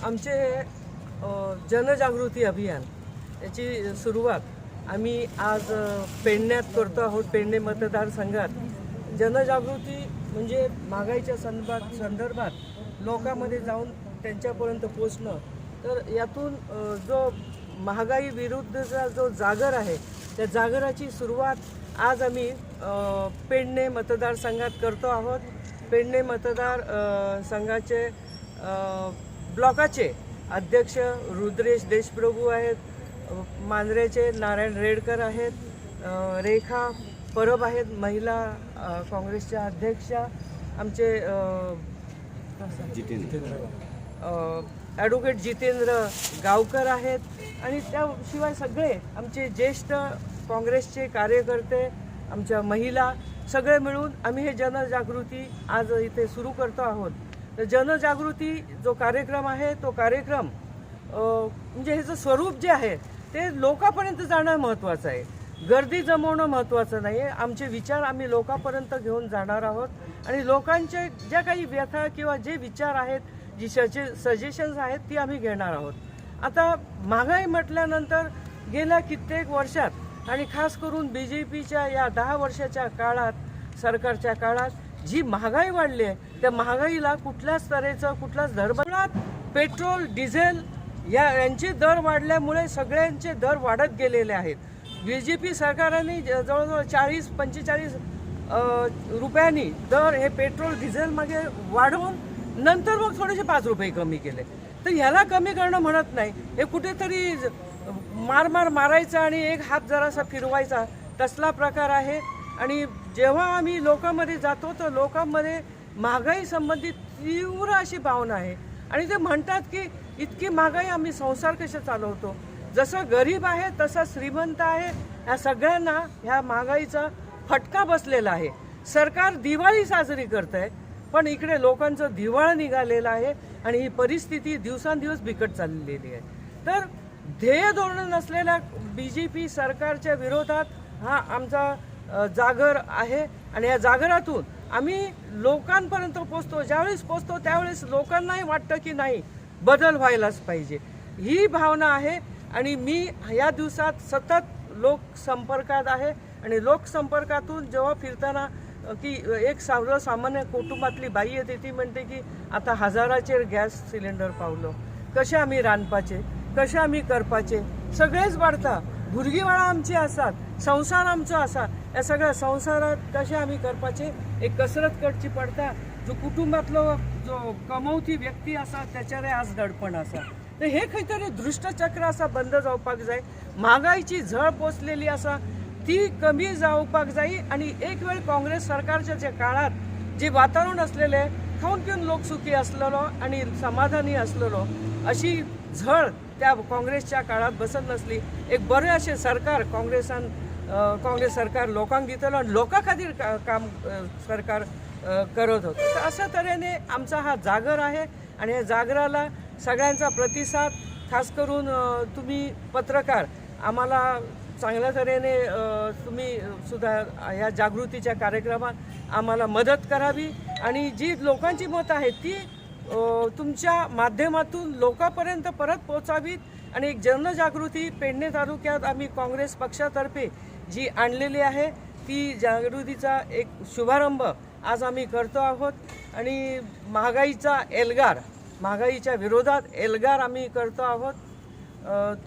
आमचे जनजागृती अभियान याची सुरुवात आम्ही आज पेडण्यात करतो आहोत. पेडणे मतदारसंघात जनजागृती म्हणजे महागाईच्या संदर्भात लोकांमध्ये जाऊन त्यांच्यापर्यंत पोचणं. तर यातून जो महागाई विरुद्धचा जो जागर आहे त्या जागराची सुरुवात आज आम्ही पेडणे मतदारसंघात करतो आहोत. पेडणे मतदार संघाचे ब्लॉकाचे अध्यक्ष रुद्रेश देशप्रभू आहेत, मांजरेचे नारायण रेडकर आहेत, रेखा परब आहेत, महिला काँग्रेसच्या अध्यक्षा, आमचे ॲडव्होकेट जितेंद्र गावकर आहेत आणि त्याशिवाय सगळे आमचे ज्येष्ठ काँग्रेसचे कार्यकर्ते, आमच्या महिला सगळे मिळून आम्ही हे जनजागृती आज इथे सुरू करतो आहोत. तर जनजागृती जो कार्यक्रम आहे तो कार्यक्रम म्हणजे ह्याचं स्वरूप जे आहे ते लोकांपर्यंत जाणं महत्त्वाचं आहे. गर्दी जमवणं महत्त्वाचं नाही आहे. आमचे विचार आम्ही लोकांपर्यंत घेऊन जाणार आहोत आणि लोकांचे ज्या काही व्यथा किंवा जे विचार आहेत, जी सजेशन्स आहेत ती आम्ही घेणार आहोत. आता महागाई म्हटल्यानंतर गेल्या कित्येक वर्षात आणि खास करून BJPच्या या 10 वर्षाच्या काळात, सरकारच्या काळात जी महागाई वाढली आहे त्या महागाईला कुठल्याच तऱ्हेचं कुठलाच धरबळात पेट्रोल डिझेल यांचे दर वाढल्यामुळे सगळ्यांचे दर वाढत गेलेले आहेत. BJP सरकारने जवळजवळ 40-45 रुपयांनी दर हे पेट्रोल डिझेल मागे वाढवून नंतर मग थोडेसे 5 रुपये कमी केले. तर ह्याला कमी करणं म्हणत नाही, हे कुठेतरी मारायचा आणि एक हात जरासा फिरवायचा तसला प्रकार आहे. आणि जेव्हा आम्ही लोकांमध्ये जातो तर लोकांमध्ये महागाई संबंधित तीव्र अशी भावना आहे आणि ते म्हणतात की इतकी महागाई आम्ही संसार कसे चालवतो. जसं गरीब आहे तसा श्रीमंत आहे, ह्या सगळ्यांना ह्या महागाईचा फटका बसलेला आहे. सरकार दिवाळी साजरी करत आहे पण इकडे लोकांचं दिवाळं निघालेलं आहे आणि ही परिस्थिती दिवसांदिवस बिकट चाललेली आहे. तर ध्येय धोरण नसलेल्या BJP सरकारच्या विरोधात हा आमचा जागर आहे आणि या जागरातून आम्ही लोकांपर्यंत पोचतो. ज्यावेळेस पोचतो त्यावेळेस लोकांनाही वाटतं की नाही, बदल व्हायलाच पाहिजे, ही भावना आहे. आणि मी या दिवसात सतत लोकसंपर्कात आहे आणि लोकसंपर्कातून जेव्हा फिरताना की एक सर्वसामान्य कुटुंबातली बाई येते, ती म्हणते की आता 1000चे गॅस सिलेंडर पावलो, कसे आम्ही रांदपाचे, कसे आम्ही करपाचे, सगळेच वाढता, भुरगीवाळा आमची असतात, संसार आमचा असा, या सगळ्या संसारात कसे आम्ही करपाचे एक कसरत करची पडता. जो कुटुंबातलो जो कमवती व्यक्ती असा त्याच्यावर आज दडपण असा. तर हे खंयतरी दृष्टचक्र असा बंद जावपाक जाय. महागाईची झळ पोचलेली असा ती कमी जावपाक जाई आणि एक वेळ काँग्रेस सरकारच्या ज्या काळात जे वातावरण असलेले खाऊन पिऊन लोक सुखी असलेलो आणि समाधानी असलेलो, अशी झळ त्या काँग्रेसच्या काळात बसत नसली. एक बरे असे सरकार काँग्रेस सरकार लोकांक दितलो आणि लोकां खातीर काम सरकार करत होतं. तर अशा तऱ्हेने आमचा हा जागर आहे आणि या जागराला सगळ्यांचा प्रतिसाद, खास करून तुम्ही पत्रकार आम्हाला चांगल्या तऱ्हेने तुम्ही सुद्धा या जागृतीच्या कार्यक्रमात आम्हाला मदत करावी आणि जी लोकांची मतं आहेत ती तुमच्या माध्यमातून लोकांपर्यंत परत पोहोचावीत आणि एक जनजागृती पेडणे तालुक्यात आम्ही काँग्रेस पक्षातर्फे जी आणलेली आहे ती जागृतीचा एक शुभारंभ आज आम्ही करतो आहोत. आणि महागाईच्या विरोधात एल्गार आम्ही करतो आहोत.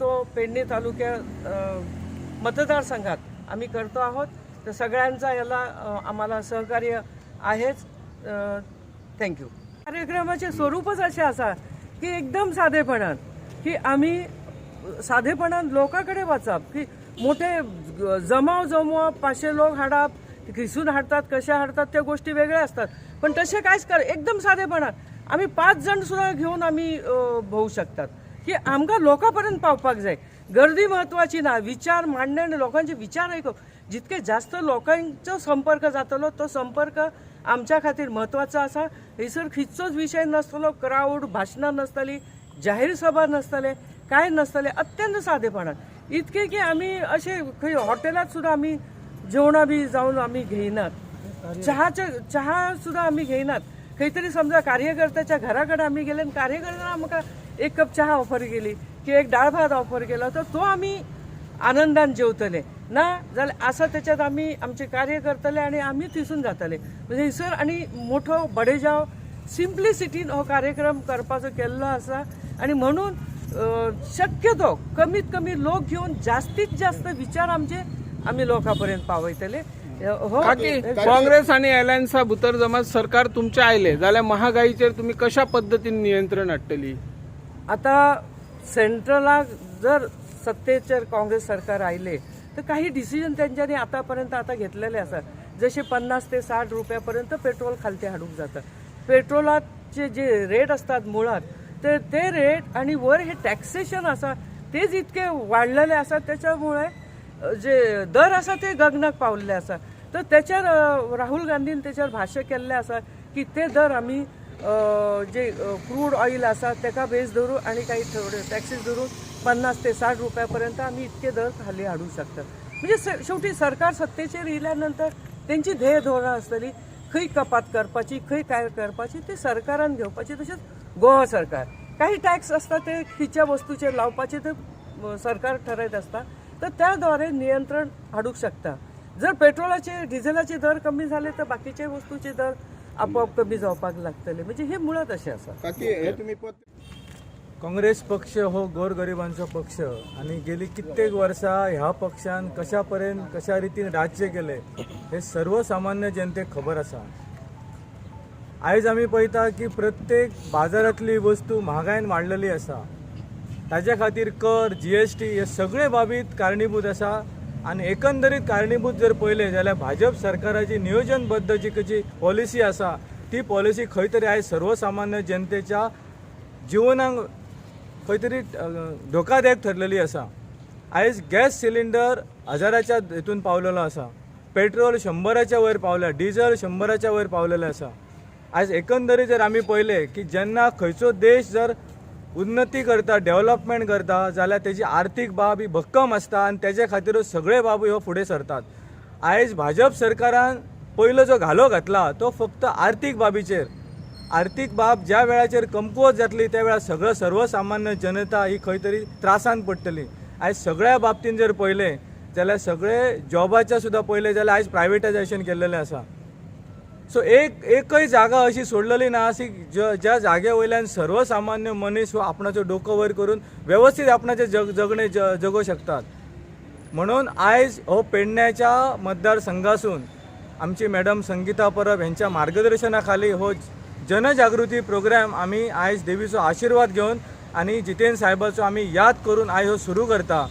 तो पेडणे तालुक्या मतदारसंघात आम्ही करतो आहोत. तर सगळ्यांचा याला आम्हाला सहकार्य आहेच. थँक्यू. कार्यक्रमाचे स्वरूपच असे असा की एकदम साधेपणात की आम्ही साधेपणात लोकांकडे वचप, की मोठे जमव 500 लोक हाडप, खिसून हाडतात, कशा हाडतात त्या गोष्टी वेगळ्या असतात. पण तसे कांयच एकदम साधेपणात आम्ही 5 जण सुद्धा घेऊन आम्ही भोवू शकतात की आमकां लोकांपर्यंत पावपाक जाय. गर्दी महत्वाची ना, विचार मांडणे आणि लोकांचे विचार ऐकप. जितके जास्त लोकांचा संपर्क जातलो तो संपर्क आमच्या खातीर महत्वाचा असा. हैसर खिच्चोच विषय नसतलो, क्राऊड भाषणां नसतली, जाहीर सभा नसतले, काय नसतले, अत्यंत साधेपणात. इतके की आम्ही असे खंय हॉटेलात सुद्धा आम्ही जेवणा बी जाऊन आम्ही घेयनात. चहा सुद्धा आम्ही घेईनात. काहीतरी समजा कार्यकर्त्याच्या घराकडे आम्ही गेले आणि कार्यकर्त्यांना आमका 1 कप चहा ऑफर केली की 1 डाळ भात ऑफर केला तर तो आम्ही आनंदान जेवतले ना जाल्यार असं त्याच्यात आम्ही आमचे कार्य करतले आणि आम्ही तिसून जातले. म्हणजे इसर आणि मोठो बडेजाव सिम्प्लिसिटीन हो कार्यक्रम करपाचो केल्लो आसा आणि म्हणून शक्यतो कमीत कमी लोक घेऊन जास्तीत जास्त विचार आम्ही लोकांपर्यंत पावयतले. काँग्रेस आणि अलायन्सा भितर जमात सरकार तुमचे आयले जाल्यार महागाईचेर तुम्ही कशा पद्धतीने नियंत्रण हाडटली? आता सेंट्रलाक जर सत्तेचेर काँग्रेस सरकार आयले तर काही डिसिजन त्यांच्यानी आतापर्यंत घेतलेले असतात. जसे 50 ते 60 रुपयापर्यंत पेट्रोल खालते हाडूंक जातं. पेट्रोलाचे जे रेट असतात मुळात तर ते रेट आणि वर हे टॅक्सेशन असा तेच इतके वाढलेले असतात. त्याच्यामुळे जे दर असा ते गगनाक पावलेले असा. तर त्याच्यावर राहुल गांधीन त्याच्यावर भाष्य केल्लें आसा की ते दर आम्ही जे क्रूड ऑइल असा त्याका बेस धरू आणि काही थोडे टॅक्सीस धरून 50 ते 60 रुपयापर्यंत आम्ही इतके दर खाली हाडू शकतात. म्हणजे शेवटी सरकार सत्तेचेर येयल्यानंतर त्यांची ध्येय धोरणं असतली. खंय कपात करपाची खंय काय करपाची ते सरकारान घेवपाची. तसेच गोवा सरकार काही टॅक्स असतात ते खंयच्या वस्तूचेर लावपाचे ते सरकार ठरयत असता. तर त्याद्वारे नियंत्रण हाडूंक शकता. जर पेट्रोलाचे डिझेलाचे दर कमी झाले तर बाकीचे वस्तूचे दर आपोआप कमी जावपाक लागतले. म्हणजे हे मुळात असे आसा. काँग्रेस पक्ष हो गोरगरिबांचो पक्ष आणि गेली कित्येक वर्सां ह्या पक्षान कशा रितीन राज्य केले हे सर्वसामान्य जनतेक खबर आसा. आयज आमी पळयता की प्रत्येक बाजारातली वस्तू महागायन वाडलेली आसा. ताज्या खातीर कर GST हे सगळे बाबीत कारणीभूत आसा. आणि एकंदरीत कारणीभूत जर पळयलें जाल्यार भाजप सरकाराची नियोजनबद्ध जी पॉलिसी आसा ती पॉलिसी खंय तरी आयज सर्वसामान्य जनतेच्या जिवनाक खंय तरी धोकादायक ठरलेली आसा. आयज गॅस सिलिंडर 1000च्या हितून पावलेलो आसा. पेट्रोल 100च्या वयर पावल्या. डिझेल 100च्या वयर पावलेले आसा. आयज एकंदरीत जर आमी पळयलें की जेन्ना खंयचो देश जर उन्नती करता डेव्हलपमेंट करता जाल्यार तेजी आर्थीक बाब ही भक्कम आसता आणि तेजे खातीरूच सगळे बाबी ह्यो फुडें सरतात. आयज भाजप सरकारान पयलो जो घालो घातला तो फक्त आर्थीक बाबीचेर. आर्थीक बाब ज्या वेळाचेर कमकुवत जातली त्या वेळार सर्वसामान्य जनता ही खंय तरी त्रासान पडटली. आयज सगळ्या बाबतीन जर पळयलें जाल्यार सगळे जॉबाच्या सुद्धा पळयलें जाल्यार आयज प्रायवेटायजेशन केल्लेलें आसा. सो एकय जागा अशी सोडलेली ना अशी ज्या जागे वयल्यान सर्वसामान्य मनीस हो आपणाचो डोको वयर करून व्यवस्थीत आपणाचे जगणे जगू शकतात. म्हणून आयज हो पेडण्याच्या मतदारसंघासून आमची मॅडम संगीता परब यांच्या मार्गदर्शना खाली हो जनजागृती प्रोग्राम आम्ही आयज देवीचो आशीर्वाद घेवन आणि जितेंद्र साहेबाचो आम्ही याद करून आयज हो सुरू करता.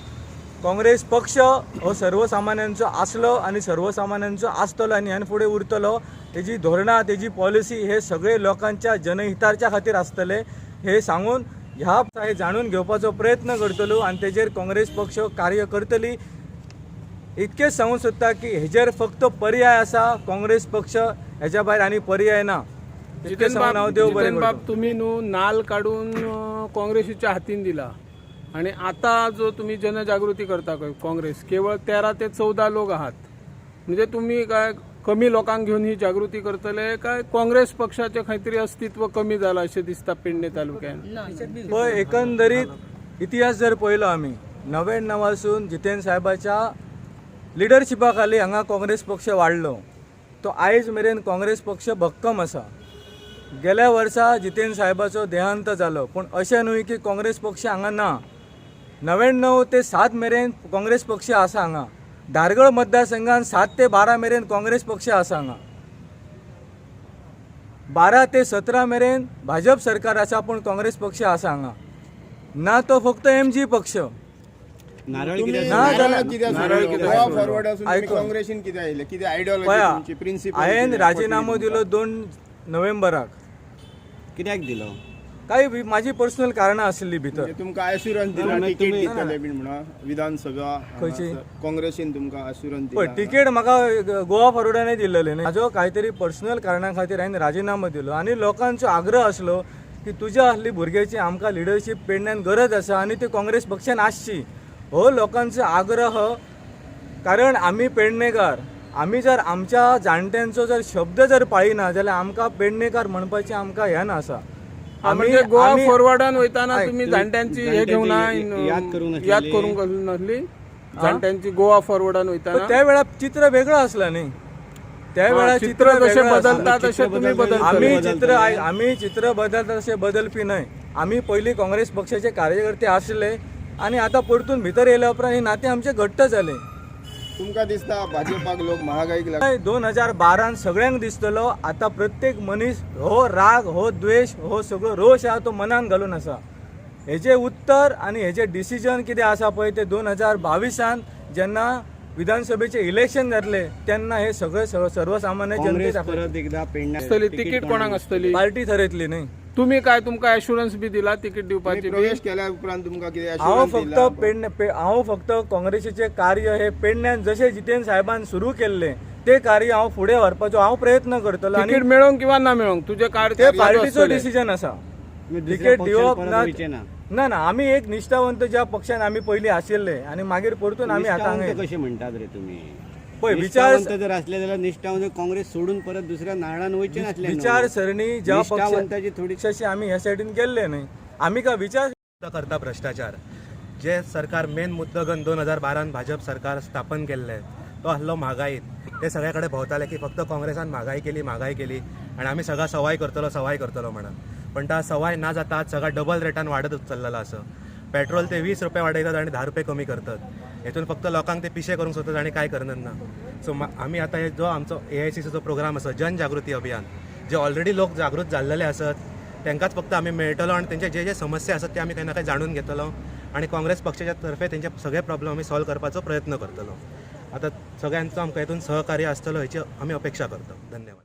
काँग्रेस पक्ष हो सर्वसामान्यांचो आसलो आणि सर्वसामान्यांचो आसतलो आणि ह्यान फुडें उरतलो. तेजी धोरणां तेजी पॉलिसी हे सगळे लोकांच्या जनहिताच्या खातीर आसतले हे सांगून ह्या जाणून घेवपाचो प्रयत्न करतलो आणि तेजेर काँग्रेस पक्ष कार्य करतली. इतकेच सांगूं सोदता की हेजेर फक्त पर्याय आसा. काँग्रेस पक्ष हेच्या भायर आनी पर्याय ना. जितेंद्र बाब तुम्ही न्हू नाल काढून काँग्रेसीच्या हातीन दिला आणि आता जो तुम्ही जनजागृती करता काँग्रेस केवळ 13 ते 14 लोक आहात. म्हणजे तुम्ही काय कमी लोकांक घेऊन ही जागृती करतले काय काँग्रेस पक्षाचे काहीतरी अस्तित्व कमी झालं असे दिसता पेडणे तालुक्यात? एकंदरीत इतिहास जर पळयलो आमी 99 पासून जितेंद्र साहेबाच्या लिडरशिपा खाली हांगा काँग्रेस पक्ष वाडलो. तो आयज मेरेन काँग्रेस पक्ष भक्कम आसा. गेल्या वर्सा जितेंद्र साहेबाचो देहांत जालो पण अशें न्हय की काँग्रेस पक्ष हांगा ना. 99 ते 7 मेरेन काँग्रेस पक्ष आसा हांगा. धारगळ मतदारसंघात 7 ते 12 मेरेन काँग्रेस पक्ष आसा हांगा. 12 ते 17 मेरेन भाजप सरकार आसा पण काँग्रेस पक्ष आसा हांगा ना. तो फक्त MG पक्ष हांवें राजीनामो दिलो 2 नोव्हेंबराक. कित्याक दिलो? काही माझी पर्सनल कारणां आसली भितर. तुमकां ॲश्युरन्स दिला टिकेट दितले बीन म्हणून विधानसभा खंयची काँग्रेसीन तुमकां ॲश्युरन्स पळय दिला? टिकेट म्हाका गोवा फॉरवर्डानय दिल्लेली न्ही. म्हाजो काहीतरी पर्सनल कारणां खातीर हांवें राजीनामो दिलो आणि लोकांचो आग्रह आसलो की तुज्या असली भुरग्याची आमकां लिडरशीप पेडण्यान गरज आसा आणि ती काँग्रेस पक्षान आसची. हो लोकांचो आग्रह कारण आमी पेडणेकार आमी जर आमच्या जाणट्यांचो जर शब्द जर पाळिना जाल्यार आमकां पेडणेकार म्हणपाचें आमकां हें ना आसा. म्हणजे गोवा फॉरवर्डान वयताना आय, तुम्ही जाणट्यांची हे घेऊन याद करूंक नासली. याद करूंक नासली जाणट्यांची गोवा फॉरवर्डान वयताना त्या वेळार चित्र वेगळं असलं न्ही. त्या वेळार चित्र जसे वेगळं आसलें. बदलता तसे तुम्ही बदलता. आम्ही चित्र बदलता तसे बदलपी न्हय. आम्ही पयलीं काँग्रेस पक्षाचे कार्यकर्ते आसले आणि आता परतून भितर येयल्या उपरांत हे नाते आमचे घट्ट जाले. तुमकां दिसता भाजपाक लोक महागाईक लागून 2012 सगळ्यांक दिसतलो. आता प्रत्येक मनीस हो राग, हो द्वेष, हो सगळो रोष आहा तो मनान घालून आसा. हेजे उत्तर आणि हेजे डिसिजन कितें आसा पळय ते 2022 जेन्ना विधानसभेचे इलेक्शन जातले तेन्ना हे सगळे सर्वसामान्य काँग्रेस जनतेक परत एकदा पेडण्या असतली तिकीट कोणाक असतली पार्टी ठरयतली न्ही. तुम्ही काय तुमका ॲश्युरन्स बी दिला तिकीट दिवपाची बी? प्रवेश केल्या उपरांत तुमकां कितें हांव assurance दिला? हांव फक्त काँग्रेसीचे कार्य हे पेडण्यान जशें जितेंद्र साहेबान सुरू केल्ले ते कार्य हांव फुडें व्हरपाचो हांव प्रयत्न करतलो. आणि तिकीट मेळोंक किंवा ना मेळोंक तुझे कार्य ते चालू पार्टीचो असतले. डिसिजन आसा. तुम्ही दुसऱ्या तिकीट पक्षात दिवप परत ना वयचे ना. ना आमी एक निश्ठावंत ज्या पक्षान आमी पयलीं आशिल्ले आणि मागीर परतून आमी आतां निष्ठावंत हांगा कशे म्हणटात रे तुम्ही? पळय विचार निष्ठावंत जर असले जाल्यार निष्ठावंत काँग्रेस सोडून परत दुसऱ्या नारळान वयचे नासले न्हू. विचारसरणी ज्या निष्ठावंताची थोडी पक्षाची आमी ह्या सायडीन गेल्ले न्हय. आमी का विचार करता भ्रष्टाचार जे सरकार मेन मुद्दो घेवन 2012 भाजप सरकार स्थापन केल्लें तो आसलो म्हागायीत. ते सगळे कडेन भोंवताले की फक्त काँग्रेसान म्हागाई केली आनी आमी सगळा सवाय करतलो म्हणून. पण ता सवाय ना जाता आज सगळा डबल रेटान वाडत चल्लेलो आसा. पेट्रोल ते 20 रुपये वाडयतात आणि 10 रुपये कमी करतात. हेतून फक्त लोकांक ते पिशे करूंक सोदतात आणि काय करणार ना. सो आमी आतां हे जो आमचो AICCचो प्रोग्राम आसा जनजागृती अभियान जे ऑलरेडी लोक जागृत जाल्लेले आसत तांकांच फक्त आमी मेळटलो आणि तेंचे जे समस्या आसात ते आमी खंय ना खंय जाणून घेतलो आणि काँग्रेस पक्षाच्या तर्फे तेंचे सगळे प्रॉब्लेम आमी सॉल्व करपाचो प्रयत्न करतलो. आता सगळ्यांचो आमकां हेतून सहकार्य आसतलो हेची आमी अपेक्षा करतो. धन्यवाद.